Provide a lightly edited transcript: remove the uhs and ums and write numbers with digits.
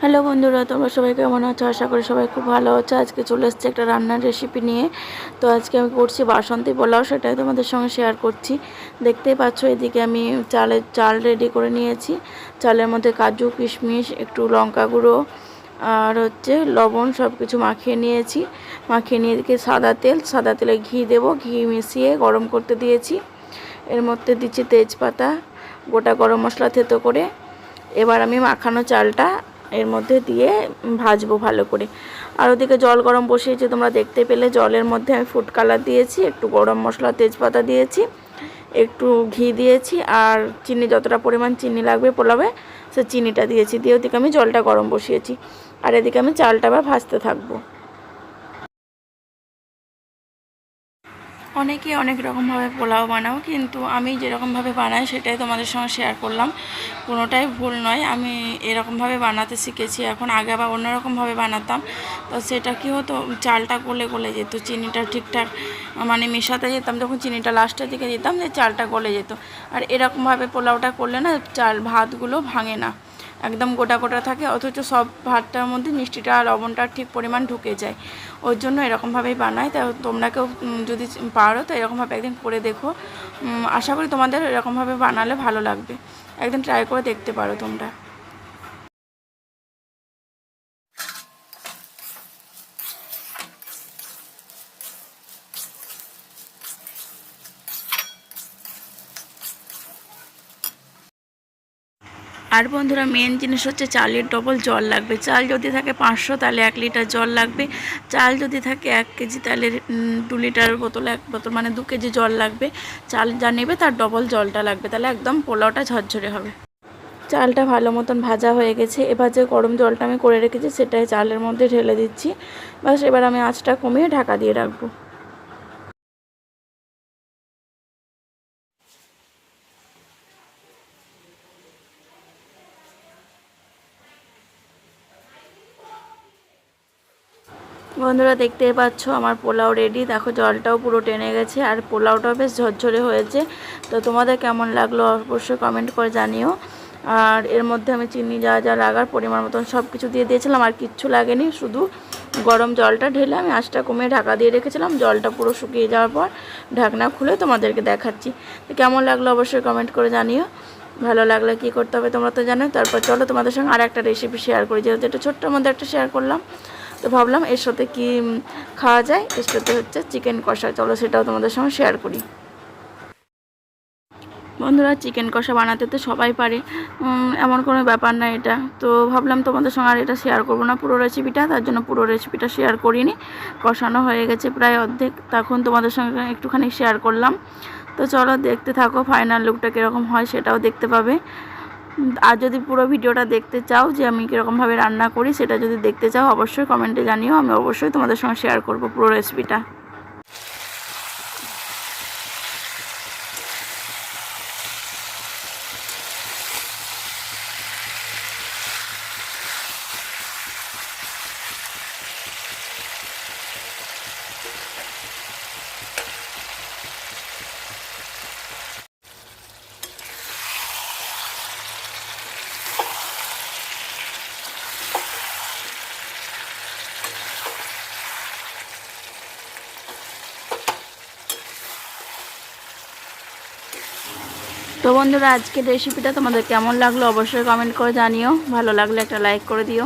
Hello বন্ধুরা, তোমরা সবাই কেমন আছো? আশা করি সবাই খুব ভালো আছো। আজকে চলে এসেছি একটা রান্নার রেসিপি নিয়ে। তো আজকে আমি করছি বাসন্তী পোলাও, সেটাই তোমাদের সঙ্গে শেয়ার করছি। দেখতেই পাচ্ছ, এদিকে আমি চাল রেডি করে নিয়েছি। চালের মধ্যে কাজু, কিশমিশ, একটু লঙ্কা গুঁড়ো আর লবণ সব কিছু মাখিয়ে নিয়েছি। মাখিয়ে নিয়ে এদিকে সাদা তেলে ঘি দেবো। ঘি মিশিয়ে গরম করতে দিয়েছি। এর মধ্যে দিচ্ছি তেজপাতা, গোটা গরম মশলা থেতো করে। এবার আমি মাখানো চালটা এর মধ্যে দিয়ে ভাজবো ভালো করে। আর ওদিকে জল গরম বসিয়েছি, তোমরা দেখতে পেলে। জলের মধ্যে আমি ফুড কালার দিয়েছি, একটু গরম মশলা, তেজপাতা দিয়েছি, একটু ঘি দিয়েছি, আর চিনি, যতটা পরিমাণ চিনি লাগবে পোলাওয়ে সে চিনিটা দিয়েছি। দিয়ে ওদিকে আমি জলটা গরম বসিয়েছি, আর এদিকে আমি চালটা আবার ভাজতে থাকবো। অনেকে অনেক রকমভাবে পোলাও বানাও, কিন্তু আমি যেরকমভাবে বানাই সেটাই তোমাদের সঙ্গে শেয়ার করলাম। কোনোটাই ভুল নয়, আমি এরকমভাবে বানাতে শিখেছি এখন। আগে আবার অন্যরকমভাবে বানাতাম, তো সেটা কী হতো, চালটা গলে গলে যেত, চিনিটা ঠিকঠাক মানে মেশাতে যেতাম যখন চিনিটা লাস্টের দিকে দিতাম, যে চালটা গলে যেত। আর এরকমভাবে পোলাওটা করলে না, ভাতগুলো ভাঙে না, একদম গোটা গোটা থাকে, অথচ সব ভাতটার মধ্যে মিষ্টিটা আর লবণটা ঠিক পরিমাণ ঢুকে যায়। ওর জন্য এরকমভাবেই বানাই। তা তোমরা কেউ যদি পারো তো এরকমভাবে একদিন করে দেখো। আশা করি তোমাদের এরকমভাবে বানালে ভালো লাগবে। একদিন ট্রাই করে দেখতে পারো তোমরা। আর বন্ধুরা, মেন জিনিস হচ্ছে চালের ডবল জল লাগবে। চাল যদি থাকে 500 তাহলে 1 লিটার জল লাগবে। চাল যদি থাকে 1 কেজি তাহলে 2 লিটার বোতল, 1 বোতল মানে 2 কেজি জল লাগবে। চাল যা নেবে তার ডবল জলটা লাগবে, তাহলে একদম পোলাওটা ঝরঝরে হবে। চালটা ভালো মতন ভাজা হয়ে গেছে। এবার যে গরম জলটা আমি করে রেখেছি সেটাই চালের মধ্যে ঢেলে দিচ্ছি। বাস, এবার আমি আঁচটা কমিয়ে ঢাকা দিয়ে রাখবো। বন্ধুরা, দেখতেই পাচ্ছ আমার পোলাও রেডি। দেখো, জলটাও পুরো টেনে গেছে আর পোলাওটাও বেশ ঝরঝরে হয়েছে। তো তোমাদের কেমন লাগলো অবশ্যই কমেন্ট করে জানিও। আর এর মধ্যে আমি চিনি যা যা লাগার পরিমাণ মতন সব কিছু দিয়ে দিয়েছিলাম, আর কিচ্ছু লাগেনি, শুধু গরম জলটা ঢেলে আমি আঁচটা কমিয়ে ঢাকা দিয়ে রেখেছিলাম। জলটা পুরো শুকিয়ে যাওয়ার পর ঢাকনা খুলে তোমাদেরকে দেখাচ্ছি। তো কেমন লাগলো অবশ্যই কমেন্ট করে জানিও। ভালো লাগলে কী করতে হবে তোমরা তো জানো। তারপর চলো তোমাদের সঙ্গে আর একটা রেসিপি শেয়ার করি, যেহেতু এটা ছোট্টোর মধ্যে একটা শেয়ার করলাম, তো ভাবলাম এর সাথে কি খাওয়া যায়। এর সাথে চিকেন কষা, চলো সেটাও তোমাদের সঙ্গে শেয়ার করি। বন্ধুরা, চিকেন কষা বানাতে তো সবাই পারে, এমন কোনো ব্যাপার না এটা। তো ভাবলাম তোমাদের সঙ্গে আর এটা শেয়ার করবো না পুরো রেসিপিটা, তার জন্য পুরো রেসিপিটা শেয়ার করিনি। কষানো হয়ে গেছে প্রায় অর্ধেক, তখন তোমাদের সঙ্গে একটুখানি শেয়ার করলাম। তো চলো দেখতে থাকো, ফাইনাল লুকটা কীরকম হয় সেটাও দেখতে পাবে। আর যদি পুরো ভিডিওটা দেখতে চাও যে আমি কীরকমভাবে রান্না করি, সেটা যদি দেখতে চাও অবশ্যই কমেন্টে জানিও। আমি অবশ্যই তোমাদের সঙ্গে শেয়ার করব পুরো রেসিপিটা। তো বন্ধুরা, আজকের রেসিপিটা তোমাদের কেমন লাগলো অবশ্যই কমেন্ট করে জানিও। ভালো লাগলে একটা লাইক করে দিও।